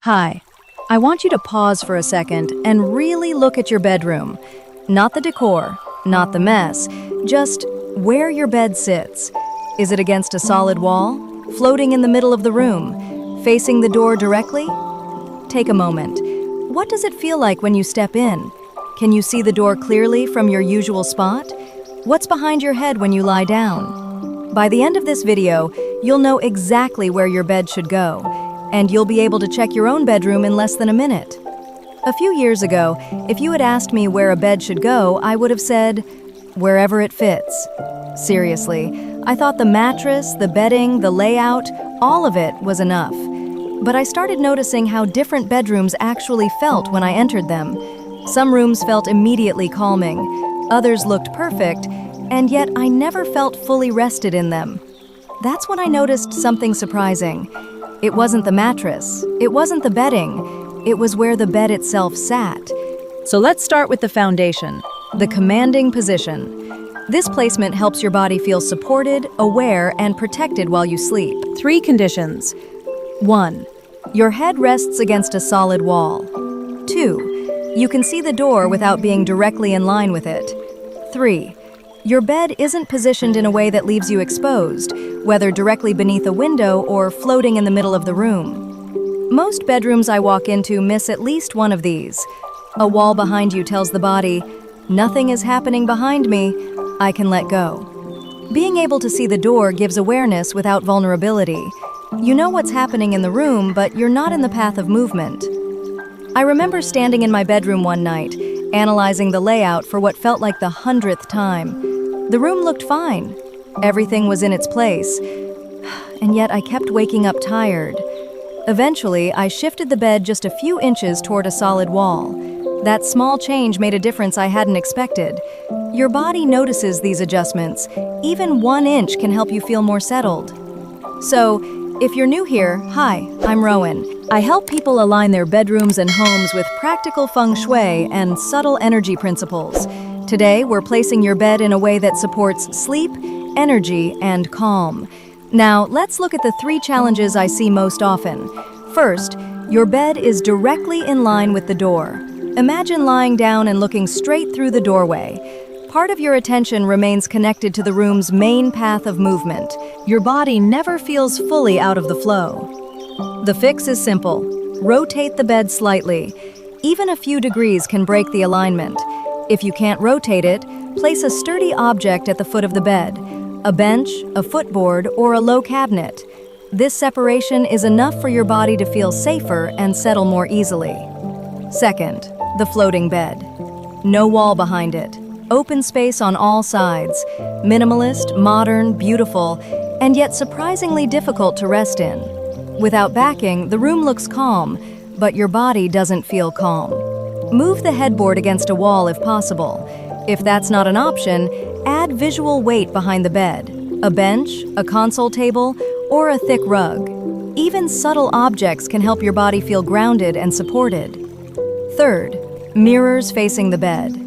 Hi, I want you to pause for a second and really look at your bedroom. Not the decor, not the mess, just where your bed sits. Is it against a solid wall? Floating in the middle of the room? Facing the door directly? Take a moment. What does it feel like when you step in? Can you see the door clearly from your usual spot? What's behind your head when you lie down? By the end of this video, you'll know exactly where your bed should go, and you'll be able to check your own bedroom in less than a minute. A few years ago, if you had asked me where a bed should go, I would have said, wherever it fits. Seriously, I thought the mattress, the bedding, the layout, all of it was enough. But I started noticing how different bedrooms actually felt when I entered them. Some rooms felt immediately calming, others looked perfect, and yet I never felt fully rested in them. That's when I noticed something surprising. It wasn't the mattress, it wasn't the bedding, it was where the bed itself sat. So let's start with the foundation, the commanding position. This placement helps your body feel supported, aware, and protected while you sleep. 3 conditions. 1. Your head rests against a solid wall. 2. You can see the door without being directly in line with it. 3. Your bed isn't positioned in a way that leaves you exposed, whether directly beneath a window or floating in the middle of the room. Most bedrooms I walk into miss at least one of these. A wall behind you tells the body, nothing is happening behind me, I can let go. Being able to see the door gives awareness without vulnerability. You know what's happening in the room, but you're not in the path of movement. I remember standing in my bedroom one night, analyzing the layout for what felt like the 100th time. The room looked fine. Everything was in its place. And yet I kept waking up tired. Eventually, I shifted the bed just a few inches toward a solid wall. That small change made a difference I hadn't expected. Your body notices these adjustments. Even 1 inch can help you feel more settled. So, if you're new here, hi, I'm Rowan. I help people align their bedrooms and homes with practical feng shui and subtle energy principles. Today, we're placing your bed in a way that supports sleep, energy, and calm. Now, let's look at the 3 challenges I see most often. First, your bed is directly in line with the door. Imagine lying down and looking straight through the doorway. Part of your attention remains connected to the room's main path of movement. Your body never feels fully out of the flow. The fix is simple. Rotate the bed slightly. Even a few degrees can break the alignment. If you can't rotate it, place a sturdy object at the foot of the bed, a bench, a footboard, or a low cabinet. This separation is enough for your body to feel safer and settle more easily. Second, the floating bed. No wall behind it. Open space on all sides. Minimalist, modern, beautiful, and yet surprisingly difficult to rest in. Without backing, the room looks calm, but your body doesn't feel calm. Move the headboard against a wall if possible. If that's not an option, add visual weight behind the bed. A bench, a console table, or a thick rug. Even subtle objects can help your body feel grounded and supported. Third, mirrors facing the bed.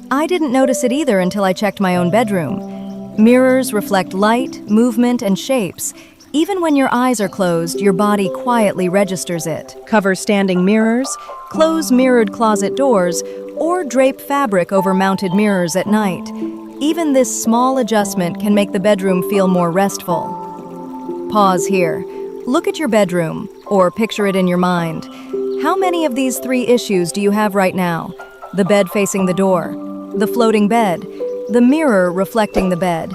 I didn't notice it either until I checked my own bedroom. Mirrors reflect light, movement, and shapes. Even when your eyes are closed, your body quietly registers it. Cover standing mirrors, close mirrored closet doors, or drape fabric over mounted mirrors at night. Even this small adjustment can make the bedroom feel more restful. Pause here. Look at your bedroom, or picture it in your mind. How many of these 3 issues do you have right now? The bed facing the door, the floating bed, the mirror reflecting the bed,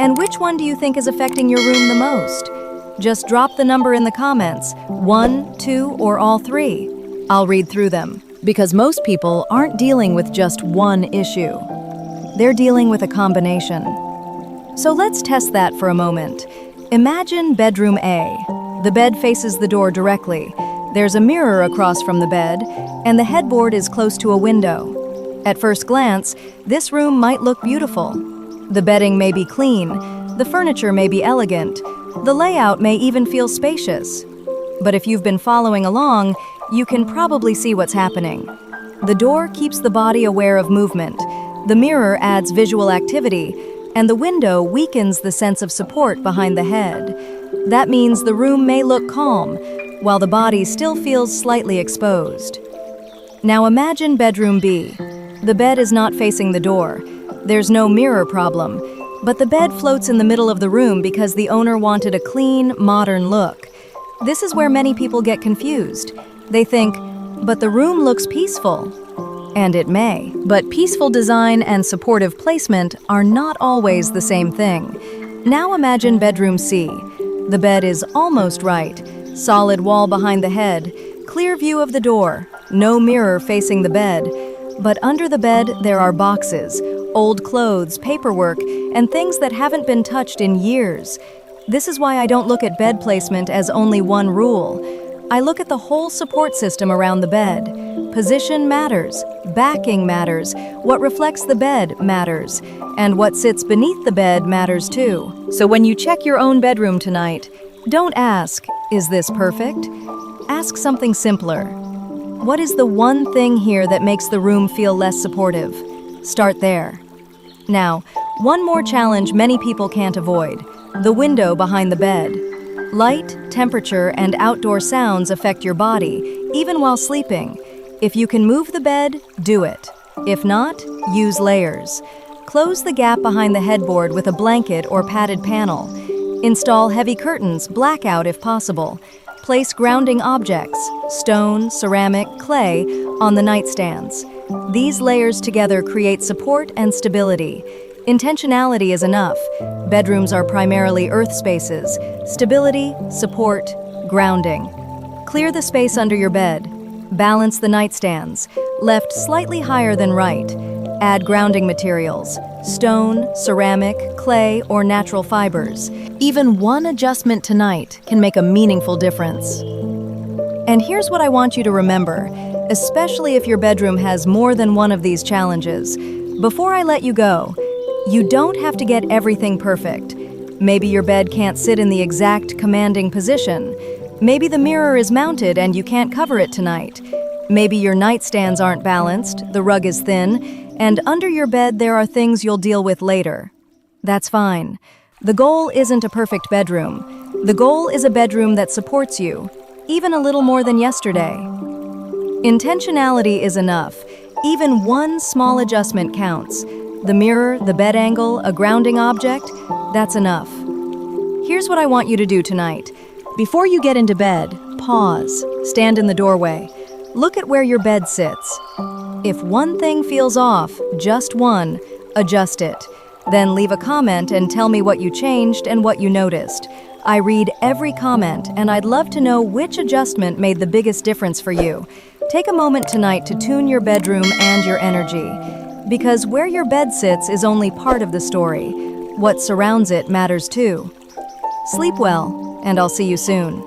and which one do you think is affecting your room the most? Just drop the number in the comments, 1, 2, or all 3. I'll read through them, because most people aren't dealing with just one issue. They're dealing with a combination. So let's test that for a moment. Imagine bedroom A. The bed faces the door directly. There's a mirror across from the bed, and the headboard is close to a window. At first glance, this room might look beautiful. The bedding may be clean, the furniture may be elegant, the layout may even feel spacious. But if you've been following along, you can probably see what's happening. The door keeps the body aware of movement, the mirror adds visual activity, and the window weakens the sense of support behind the head. That means the room may look calm, while the body still feels slightly exposed. Now imagine bedroom B. The bed is not facing the door. There's no mirror problem, but the bed floats in the middle of the room because the owner wanted a clean, modern look. This is where many people get confused. They think, but the room looks peaceful. And it may, but peaceful design and supportive placement are not always the same thing. Now imagine bedroom C. The bed is almost right. Solid wall behind the head, clear view of the door, no mirror facing the bed. But under the bed, there are boxes, old clothes, paperwork, and things that haven't been touched in years. This is why I don't look at bed placement as only one rule. I look at the whole support system around the bed. Position matters, backing matters, what reflects the bed matters, and what sits beneath the bed matters too. So when you check your own bedroom tonight, don't ask, is this perfect? Ask something simpler. What is the one thing here that makes the room feel less supportive? Start there. Now, one more challenge many people can't avoid: the window behind the bed. Light, temperature, and outdoor sounds affect your body, even while sleeping. If you can move the bed, do it. If not, use layers. Close the gap behind the headboard with a blanket or padded panel. Install heavy curtains, blackout if possible. Place grounding objects, stone, ceramic, clay, on the nightstands. These layers together create support and stability. Intentionality is enough. Bedrooms are primarily earth spaces. Stability, support, grounding. Clear the space under your bed. Balance the nightstands, left slightly higher than right. Add grounding materials, stone, ceramic, clay, or natural fibers. Even one adjustment tonight can make a meaningful difference. And here's what I want you to remember, especially if your bedroom has more than one of these challenges. Before I let you go, you don't have to get everything perfect. Maybe your bed can't sit in the exact commanding position. Maybe the mirror is mounted and you can't cover it tonight. Maybe your nightstands aren't balanced, the rug is thin, and under your bed there are things you'll deal with later. That's fine. The goal isn't a perfect bedroom. The goal is a bedroom that supports you, even a little more than yesterday. Intentionality is enough. Even one small adjustment counts. The mirror, the bed angle, a grounding object, that's enough. Here's what I want you to do tonight. Before you get into bed, pause, stand in the doorway. Look at where your bed sits. If one thing feels off, just one, adjust it. Then leave a comment and tell me what you changed and what you noticed. I read every comment, and I'd love to know which adjustment made the biggest difference for you. Take a moment tonight to tune your bedroom and your energy. Because where your bed sits is only part of the story. What surrounds it matters too. Sleep well, and I'll see you soon.